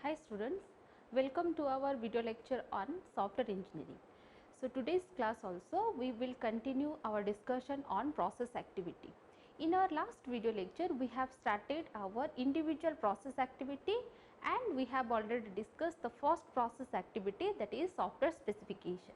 Hi students, welcome to our video lecture on software engineering. So today's class also we will continue our discussion on process activity. In our last video lecture we have started our individual process activity and we have already discussed the first process activity, that is software specification.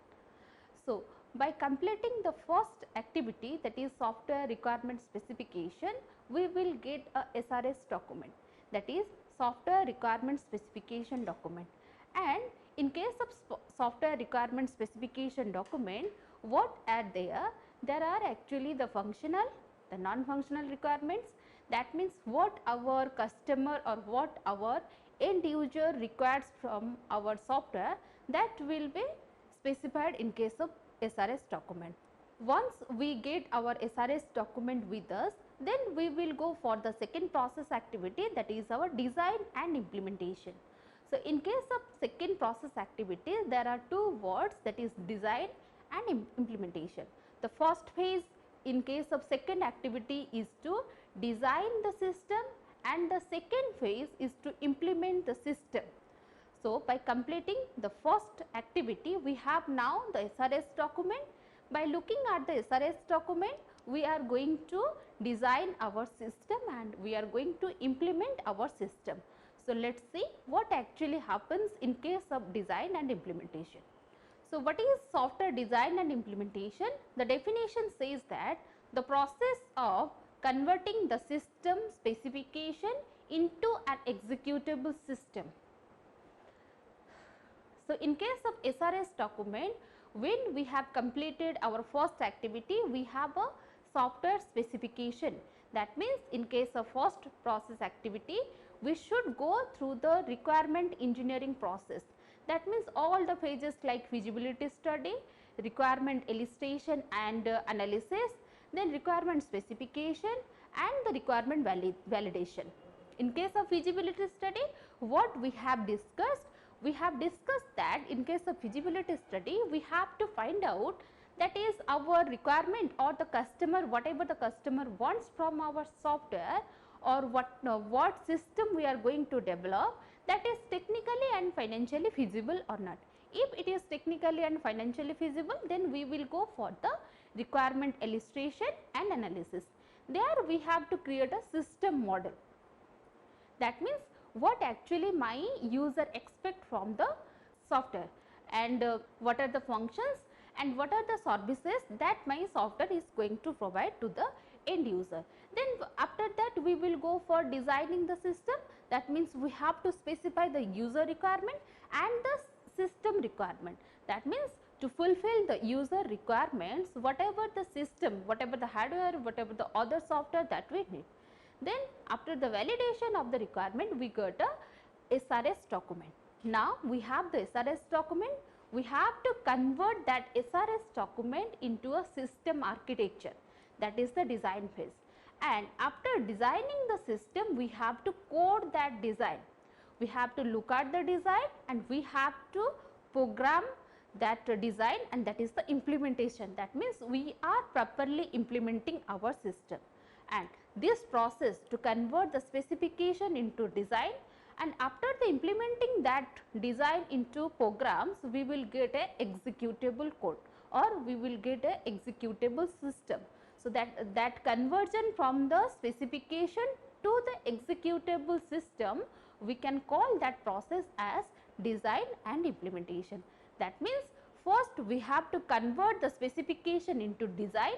So by completing the first activity, that is software requirement specification, we will get a SRS document, that is software requirement specification document. And in case of software requirement specification document, what are there? There are actually the functional, the non-functional requirements, that means what our customer or what our end user requires from our software, that will be specified in case of SRS document. Once we get our SRS document with us, then we will go for the second process activity, that is our design and implementation. So in case of second process activity, there are two words, that is design and implementation. The first phase in case of second activity is to design the system and the second phase is to implement the system. So by completing the first activity, we have now the SRS document. By looking at the SRS document, we are going to design our system and we are going to implement our system. So let us see what actually happens in case of design and implementation. So what is software design and implementation? The definition says that the process of converting the system specification into an executable system. So in case of SRS document, when we have completed our first activity, we have a software specification. That means in case of first process activity, we should go through the requirement engineering process. That means all the phases like feasibility study, requirement elicitation and analysis, then requirement specification and the requirement validation. In case of feasibility study, what we have discussed? We have discussed that in case of feasibility study, we have to find out, that is our requirement or the customer, whatever the customer wants from our software or what system we are going to develop, that is technically and financially feasible or not. If it is technically and financially feasible, then we will go for the requirement illustration and analysis. There we have to create a system model. That means what actually my user expect from the software and what are the functions and what are the services that my software is going to provide to the end user. Then after that we will go for designing the system. That means we have to specify the user requirement and the system requirement. That means to fulfill the user requirements, whatever the system, whatever the hardware, whatever the other software that we need. Then after the validation of the requirement, we got a SRS document. Now we have the SRS document, we have to convert that SRS document into a system architecture, that is the design phase. And after designing the system, we have to code that design. We have to look at the design and we have to program that design, and that is the implementation. That means we are properly implementing our system. And this process to convert the specification into design, and after the implementing that design into programs, we will get a executable code or we will get a executable system. So that conversion from the specification to the executable system, we can call that process as design and implementation. That means first we have to convert the specification into design.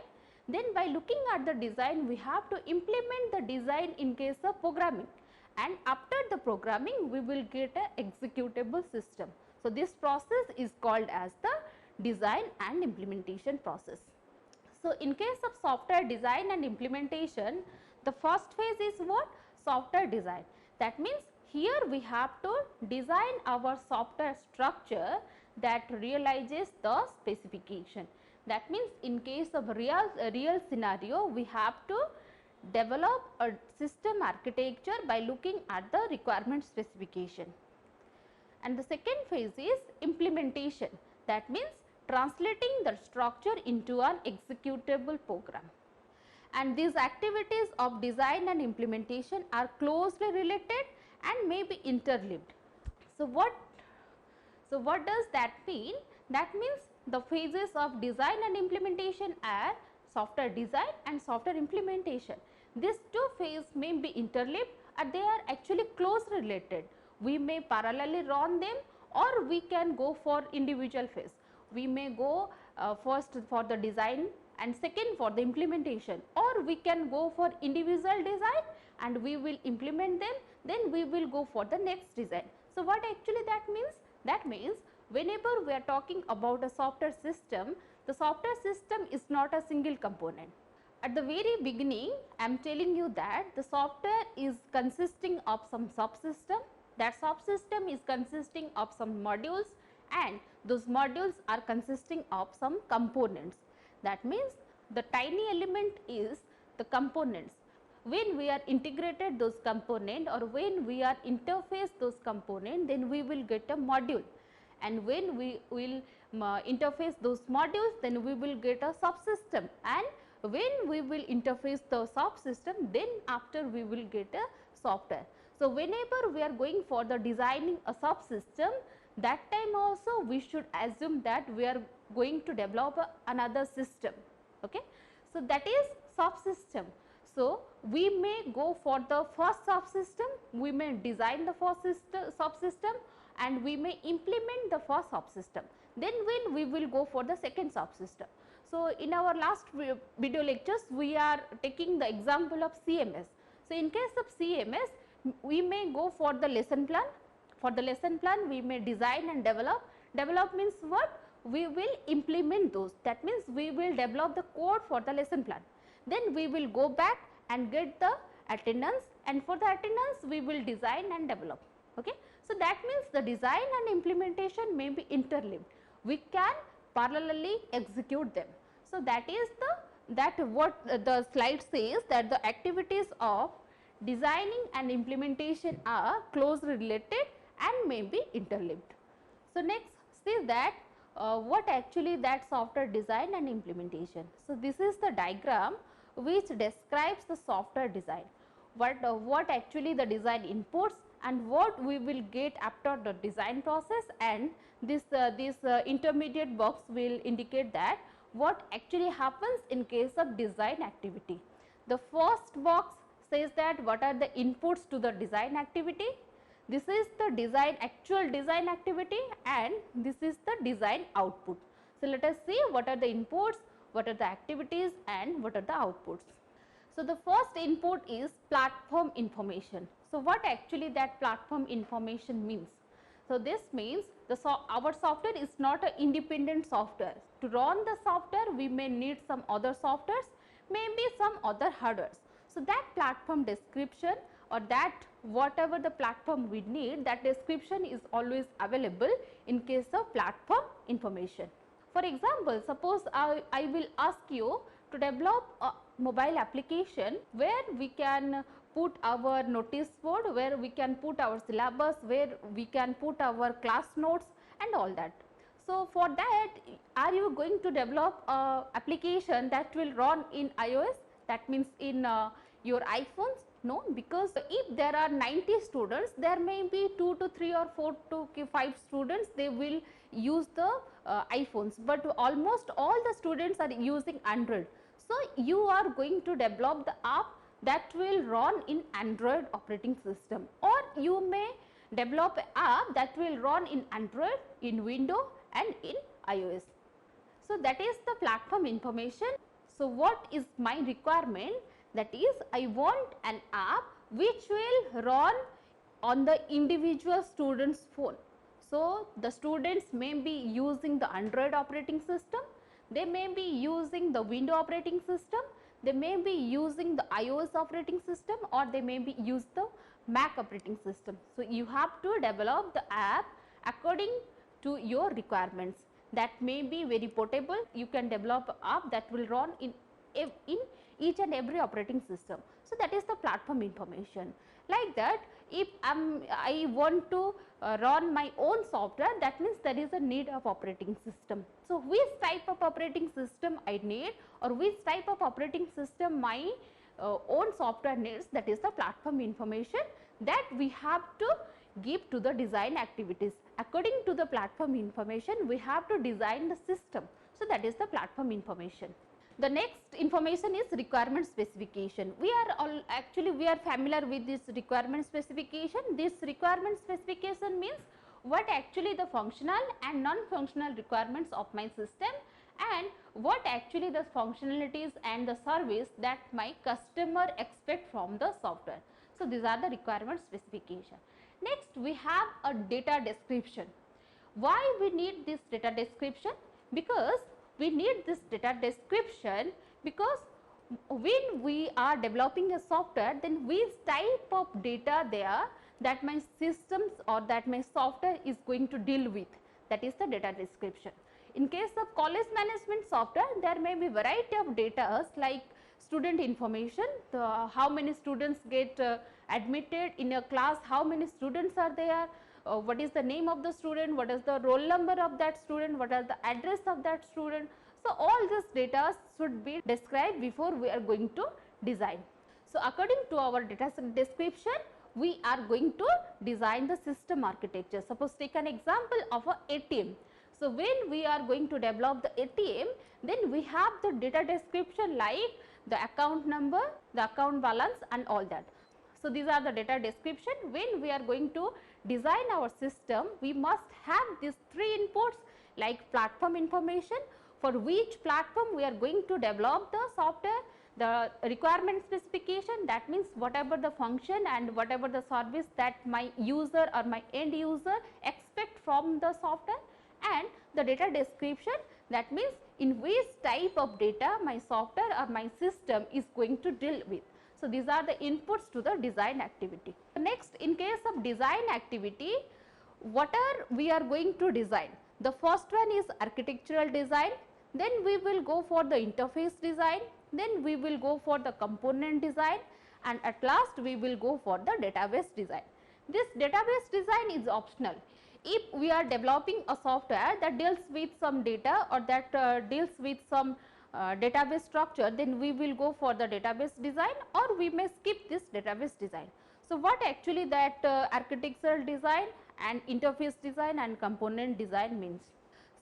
Then by looking at the design, we have to implement the design in case of programming, and after the programming we will get a executable system. So this process is called as the design and implementation process. So in case of software design and implementation, the first phase is what? Software design. That means here we have to design our software structure that realizes the specification. That means in case of real scenario, we have to develop a system architecture by looking at the requirement specification. And the second phase is implementation. That means translating the structure into an executable program. And these activities of design and implementation are closely related and may be interlinked. So what does that mean? That means the phases of design and implementation are software design and software implementation. These two phases may be interlinked and they are actually closely related. We may parallelly run them or we can go for individual phase. We may go first for the design and second for the implementation, or we can go for individual design and we will implement them, then we will go for the next design. So, what actually that means? That means whenever we are talking about a software system, the software system is not a single component. At the very beginning, I am telling you that the software is consisting of some subsystem, that subsystem is consisting of some modules, and those modules are consisting of some components. That means the tiny element is the components. When we are integrated those components or when we are interface those components, then we will get a module, and when we will interface those modules, then we will get a subsystem, and when we will interface the subsystem, then after we will get a software. So, whenever we are going for the designing a subsystem, that time also we should assume that we are going to develop another system. Okay. So, that is subsystem. So, we may go for the first subsystem, we may design the first subsystem and we may implement the first subsystem, then we will go for the second subsystem. So, in our last video lectures, we are taking the example of CMS. So, in case of CMS, we may go for the lesson plan. For the lesson plan, we may design and develop. Develop means what? We will implement those. That means we will develop the code for the lesson plan. Then we will go back and get the attendance, and for the attendance, we will design and develop. Okay. So, that means the design and implementation may be interlinked. We can parallelly execute them. So, that is what the slide says, that the activities of designing and implementation are closely related and may be interlinked. So, next see that what actually that software design and implementation. So, this is the diagram which describes the software design, what actually the design inputs and what we will get after the design process, and this intermediate box will indicate that what actually happens in case of design activity. The first box says that what are the inputs to the design activity. This is the actual design activity, and this is the design output. So, let us see what are the inputs, what are the activities and what are the outputs. So, the first input is platform information. So, what actually that platform information means? So, this means our software is not an independent software. To run the software, we may need some other softwares, maybe some other hardwares. So, that platform description or that whatever the platform we need, that description is always available in case of platform information. For example, suppose I will ask you to develop a mobile application where we can put our notice board, where we can put our syllabus, where we can put our class notes and all that. So, for that, are you going to develop a application that will run in iOS, that means in your iPhones? No, because if there are 90 students, there may be 2 to 3 or 4 to 5 students, they will use the iPhones, but almost all the students are using Android. So, you are going to develop the app that will run in Android operating system, or you may develop an app that will run in Android, in Windows and in iOS. So, that is the platform information. So, what is my requirement? That is, I want an app which will run on the individual student's phone. So, the students may be using the Android operating system, they may be using the Windows operating system, they may be using the iOS operating system, or they may be use the Mac operating system. So, you have to develop the app according to your requirements. That may be very portable, you can develop an app that will run in each and every operating system. So, that is the platform information. Like that, if I want to run my own software, that means there is a need of operating system. So, which type of operating system I need, or which type of operating system my own software needs, that is the platform information that we have to give to the design activities. According to the platform information, we have to design the system. So, that is the platform information. The next information is requirement specification. We are familiar with this requirement specification. This requirement specification means what actually the functional and non-functional requirements of my system, and what actually the functionalities and the service that my customer expect from the software. So, these are the requirement specification. Next, we have a data description. Why we need this data description? Because we need this data description because when we are developing a software, then which type of data there that my systems or that my software is going to deal with, that is the data description. In case of college management software, there may be variety of data like student information, how many students get admitted in a class, how many students are there, what is the name of the student, what is the roll number of that student, what is the address of that student. So, all this data should be described before we are going to design. So, according to our data description, we are going to design the system architecture. Suppose take an example of a ATM. So, when we are going to develop the ATM, then we have the data description like the account number, the account balance and all that. So, these are the data description. When we are going to design our system, we must have these three inputs like platform information, for which platform we are going to develop the software, the requirement specification, that means whatever the function and whatever the service that my user or my end user expect from the software, and the data description, that means in which type of data my software or my system is going to deal with. So, these are the inputs to the design activity. Next, in case of design activity, what are we are going to design? The first one is architectural design, then we will go for the interface design, then we will go for the component design, and at last we will go for the database design. This database design is optional. If we are developing a software that deals with some data or that deals with some database structure, then we will go for the database design, or we may skip this database design. So, what actually that architectural design and interface design and component design means?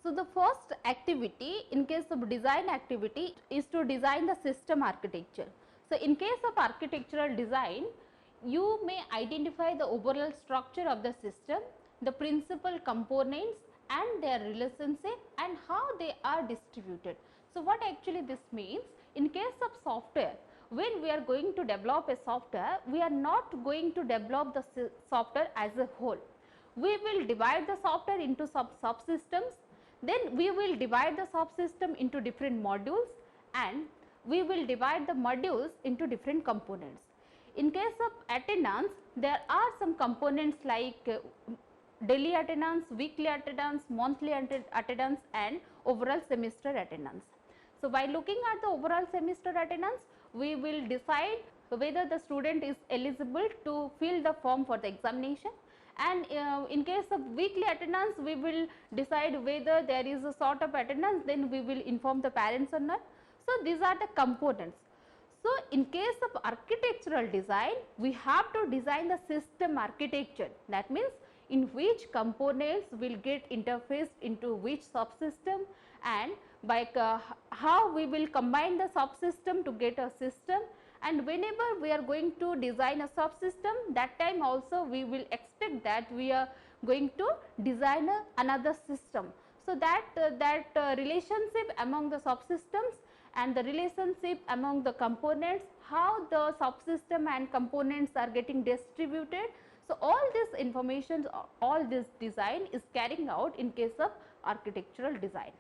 So, the first activity in case of design activity is to design the system architecture. So, in case of architectural design, you may identify the overall structure of the system, the principal components and their relationship and how they are distributed. So, what actually this means? In case of software, when we are going to develop a software, we are not going to develop the software as a whole. We will divide the software into subsystems, then we will divide the subsystem into different modules, and we will divide the modules into different components. In case of attendance, there are some components like daily attendance, weekly attendance, monthly attendance and overall semester attendance. So, by looking at the overall semester attendance, we will decide whether the student is eligible to fill the form for the examination, and in case of weekly attendance, we will decide whether there is a sort of attendance, then we will inform the parents or not. So, these are the components. So, in case of architectural design, we have to design the system architecture, that means in which components will get interfaced into which subsystem, and by how we will combine the subsystem to get a system, and whenever we are going to design a subsystem, that time also we will expect that we are going to design another system. So, that relationship among the subsystems and the relationship among the components, how the subsystem and components are getting distributed. So, all this information, all this design is carrying out in case of architectural design.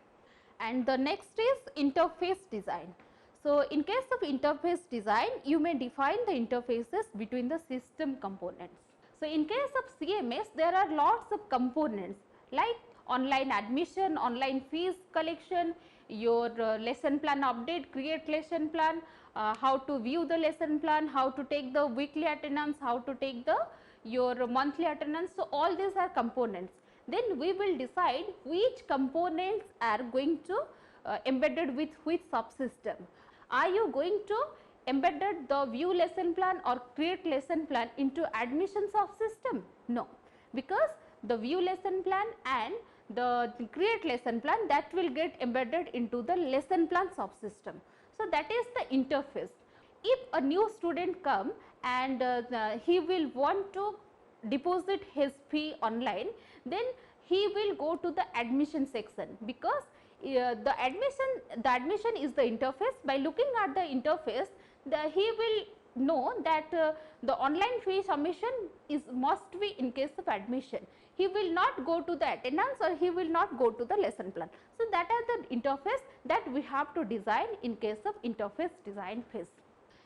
And the next is interface design. So, in case of interface design, you may define the interfaces between the system components. So, in case of CMS, there are lots of components like online admission, online fees collection, your lesson plan update, create lesson plan, how to view the lesson plan, how to take the weekly attendance, how to take the your monthly attendance. So, all these are components. Then we will decide which components are going to embedded with which subsystem. Are you going to embedded the view lesson plan or create lesson plan into admission subsystem? No, because the view lesson plan and the create lesson plan, that will get embedded into the lesson plan subsystem. So, that is the interface. If a new student come and he will want to deposit his fee online, then he will go to the admission section, because the admission is the interface. By looking at the interface, he will know that the online fee submission is must be in case of admission. He will not go to the attendance, or he will not go to the lesson plan. So, that are the interface that we have to design in case of interface design phase.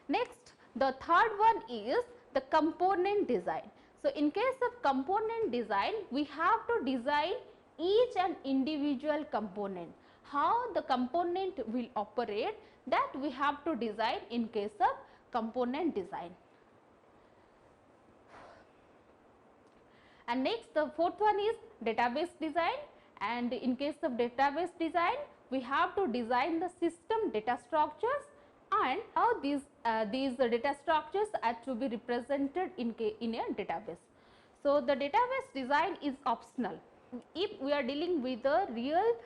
Next, the third one is the component design. So, in case of component design, we have to design each and individual component. How the component will operate, that we have to design in case of component design. And next, the fourth one is database design, and in case of database design, we have to design the system data structures and how these data structures are to be represented in a database. So, the database design is optional. If we are dealing with a real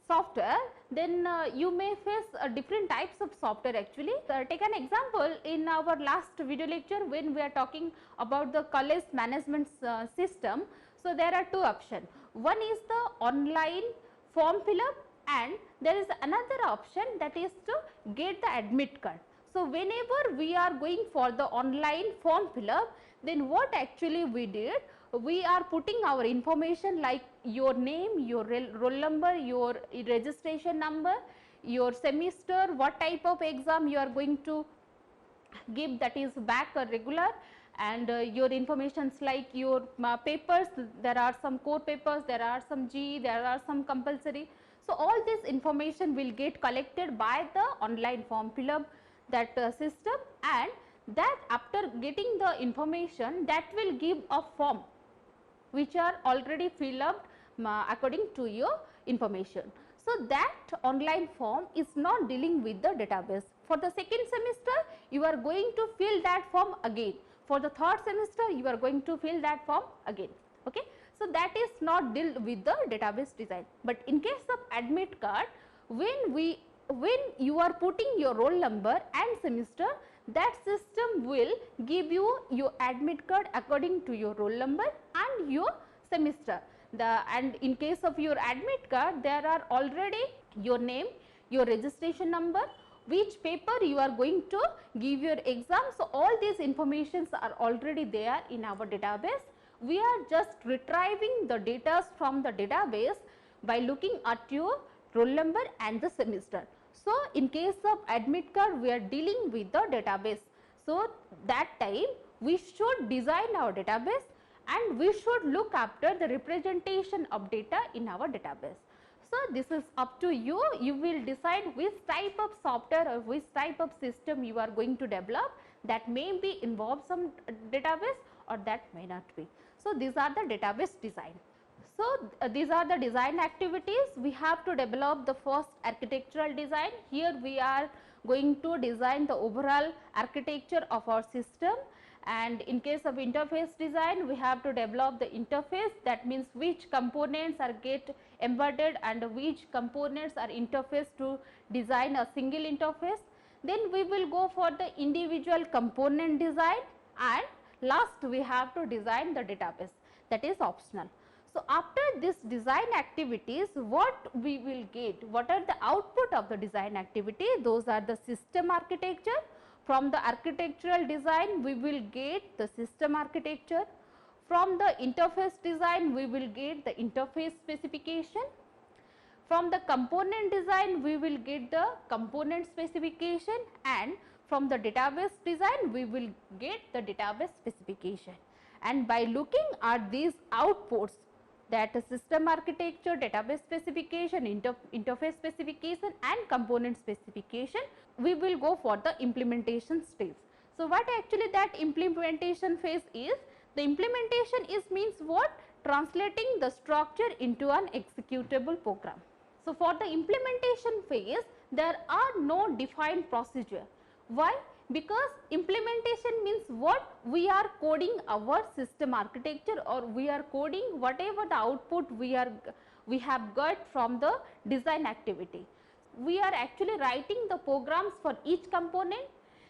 software, then you may face different types of software actually. Take an example in our last video lecture when we are talking about the college management system. So, there are two options. One is the online form fill up, and there is another option, that is to get the admit card. So, whenever we are going for the online form fill up, then what actually we did, we are putting our information like your name, your roll number, your registration number, your semester, what type of exam you are going to give, that is back or regular, and your informations like your papers, there are some core papers, there are some GE, there are some compulsory. So, all this information will get collected by the online form fill up that system, and that after getting the information, that will give a form which are already filled up according to your information. So, that online form is not dealing with the database. For the second semester, you are going to fill that form again. For the third semester, you are going to fill that form again. Okay. So, that is not dealt with the database design. But in case of admit card, when you are putting your roll number and semester, that system will give you your admit card according to your roll number and your semester. And in case of your admit card, there are already your name, your registration number, which paper you are going to give your exam. So, all these informations are already there in our database. We are just retrieving the data from the database by looking at your roll number and the semester. So, in case of admit card, we are dealing with the database. So, that time we should design our database and we should look after the representation of data in our database. So, this is up to you. You will decide which type of software or which type of system you are going to develop, that may be involve some database or that may not be. So, these are the database design. So, these are the design activities. We have to develop the first architectural design. Here we are going to design the overall architecture of our system, and in case of interface design, we have to develop the interface, that means which components are get embedded and which components are interfaced to design a single interface. Then we will go for the individual component design, and last we have to design the database, that is optional. So, after this design activities, what we will get, what are the output of the design activity? Those are the system architecture. From the architectural design, we will get the system architecture. From the interface design, we will get the interface specification. From the component design, we will get the component specification, and from the database design, we will get the database specification. And by looking at these outputs, that system architecture, database specification, interface specification and component specification, we will go for the implementation stage. So, what actually that implementation phase is? The implementation is means what? Translating the structure into an executable program. So, for the implementation phase, there are no defined procedure. Why? Because implementation means what? We are coding our system architecture, or we are coding whatever the output we have got from the design activity. We are actually writing the programs for each component,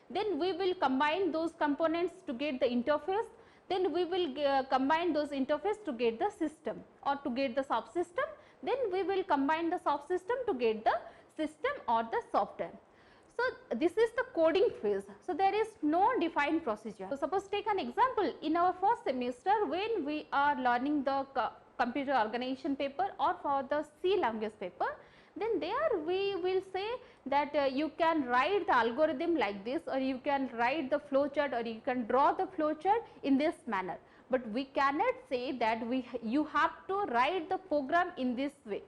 then we will combine those components to get the interface, then we will combine those interface to get the system or to get the subsystem, then we will combine the subsystem to get the system or the software. So, this is the coding phase. So, there is no defined procedure. So, suppose take an example in our first semester when we are learning the computer organization paper or for the C language paper, then there we will say that you can write the algorithm like this, or you can write the flow chart, or you can draw the flow chart in this manner. But we cannot say that you have to write the program in this way.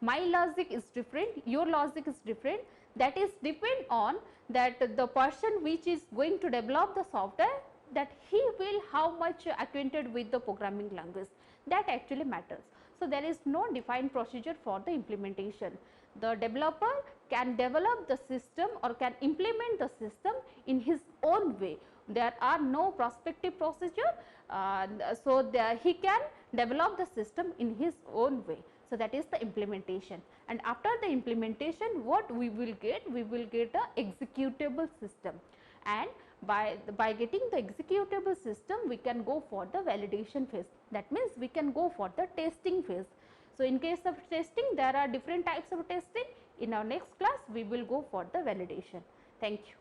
My logic is different, your logic is different. That is depend on that the person which is going to develop the software, that he will how much acquainted with the programming language, that actually matters. So, there is no defined procedure for the implementation. The developer can develop the system or can implement the system in his own way. There are no prospective procedure, so he can develop the system in his own way. So, that is the implementation, and after the implementation what we will get? We will get a executable system, and by getting the executable system we can go for the validation phase. That means we can go for the testing phase. So, in case of testing there are different types of testing. In our next class we will go for the validation. Thank you.